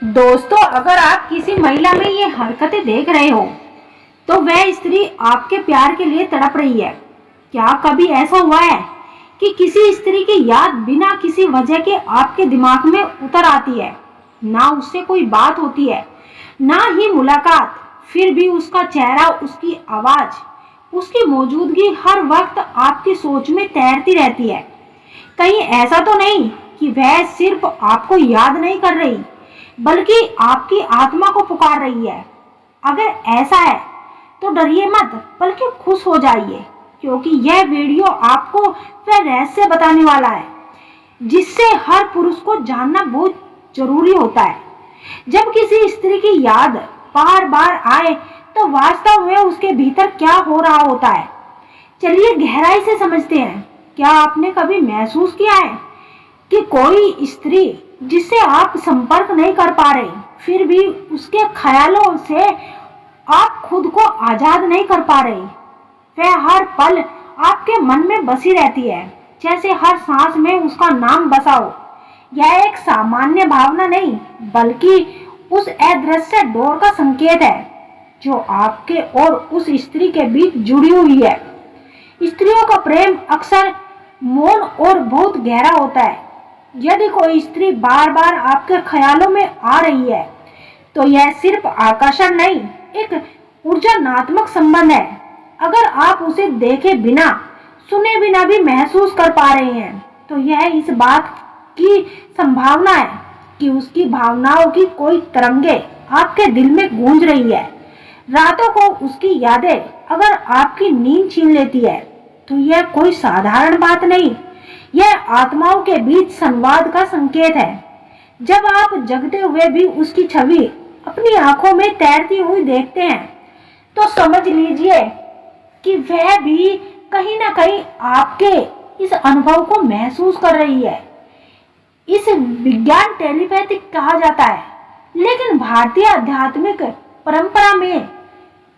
दोस्तों, अगर आप किसी महिला में ये हरकतें देख रहे हो तो वह स्त्री आपके प्यार के लिए तड़प रही है। क्या कभी ऐसा हुआ है कि किसी स्त्री की याद बिना किसी वजह के आपके दिमाग में उतर आती है? ना उससे कोई बात होती है, ना ही मुलाकात, फिर भी उसका चेहरा, उसकी आवाज, उसकी मौजूदगी हर वक्त आपकी सोच में तैरती रहती है। कहीं ऐसा तो नहीं कि वह सिर्फ आपको याद नहीं कर रही बल्कि आपकी आत्मा को पुकार रही है? अगर ऐसा है तो डरिए मत, बल्कि खुश हो जाइए, क्योंकि यह वीडियो आपको वह रहस्य बताने वाला है जिससे हर पुरुष को जानना बहुत जरूरी होता है। जब किसी स्त्री की याद बार बार आए तो वास्तव में उसके भीतर क्या हो रहा होता है, चलिए गहराई से समझते हैं। क्या आपने कभी महसूस किया है कि कोई स्त्री जिससे आप संपर्क नहीं कर पा रहे, फिर भी उसके ख्यालों से आप खुद को आजाद नहीं कर पा रहे? वह हर पल आपके मन में बसी रहती है, जैसे हर सांस में उसका नाम बसा हो। यह एक सामान्य भावना नहीं, बल्कि उस अदृश्य डोर का संकेत है जो आपके और उस स्त्री के बीच जुड़ी हुई है। स्त्रियों का प्रेम अक्सर मौन और बहुत गहरा होता है। यदि कोई स्त्री बार बार आपके ख्यालों में आ रही है तो यह सिर्फ आकर्षण नहीं, एक ऊर्जात्मक संबंध है। अगर आप उसे देखे बिना, सुने बिना भी महसूस कर पा रहे हैं तो यह इस बात की संभावना है कि उसकी भावनाओं की कोई तरंगे आपके दिल में गूंज रही है। रातों को उसकी यादें अगर आपकी नींद छीन लेती है तो यह कोई साधारण बात नहीं, यह आत्माओं के बीच संवाद का संकेत है। जब आप जगते हुए भी उसकी छवि अपनी आंखों में तैरती हुई देखते हैं तो समझ लीजिए कि वह भी कहीं ना कहीं आपके इस अनुभव को महसूस कर रही है। इस विज्ञान टेलीपैथिक कहा जाता है, लेकिन भारतीय आध्यात्मिक परंपरा में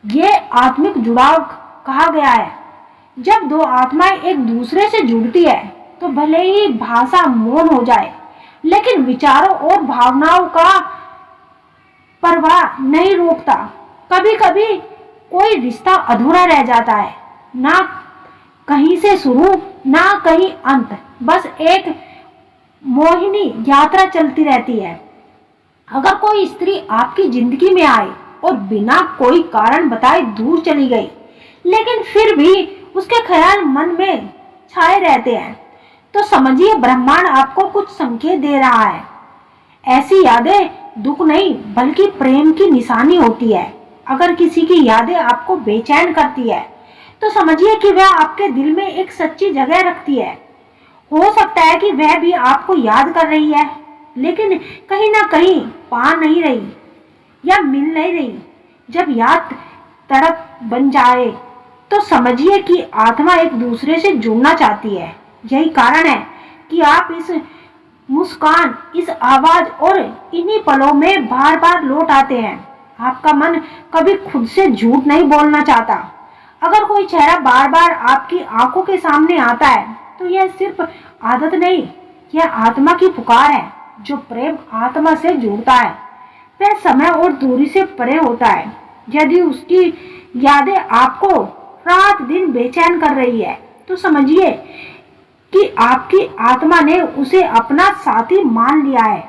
ये आत्मिक जुड़ाव कहा गया है। जब दो आत्माएं एक दूसरे से जुड़ती है तो भले ही भाषा मौन हो जाए, लेकिन विचारों और भावनाओं का प्रवाह नहीं रोकता। कभी कभी कोई रिश्ता अधूरा रह जाता है, ना कहीं से शुरू ना कहीं अंत, बस एक मोहिनी यात्रा चलती रहती है। अगर कोई स्त्री आपकी जिंदगी में आए और बिना कोई कारण बताए दूर चली गई, लेकिन फिर भी उसके ख्याल मन में छाए रहते हैं, तो समझिए ब्रह्मांड आपको कुछ संकेत दे रहा है। ऐसी यादें दुख नहीं बल्कि प्रेम की निशानी होती है। अगर किसी की यादें आपको बेचैन करती है तो समझिए कि वह आपके दिल में एक सच्ची जगह रखती है। हो सकता है कि वह भी आपको याद कर रही है, लेकिन कहीं ना कहीं पा नहीं रही या मिल नहीं रही। जब याद तड़प बन जाए तो समझिए कि आत्मा एक दूसरे से जुड़ना चाहती है। यही कारण है कि आप इस मुस्कान, इस आवाज और इन्हीं पलों में बार बार लौट आते हैं। आपका मन कभी खुद से झूठ नहीं बोलना चाहता। अगर कोई चेहरा बार बार आपकी आंखों के सामने आता है तो यह सिर्फ आदत नहीं, यह आत्मा की पुकार है। जो प्रेम आत्मा से जुड़ता है वह समय और दूरी से परे होता है। यदि उसकी यादें आपको रात दिन बेचैन कर रही है तो समझिए कि आपकी आत्मा ने उसे अपना साथी मान लिया है।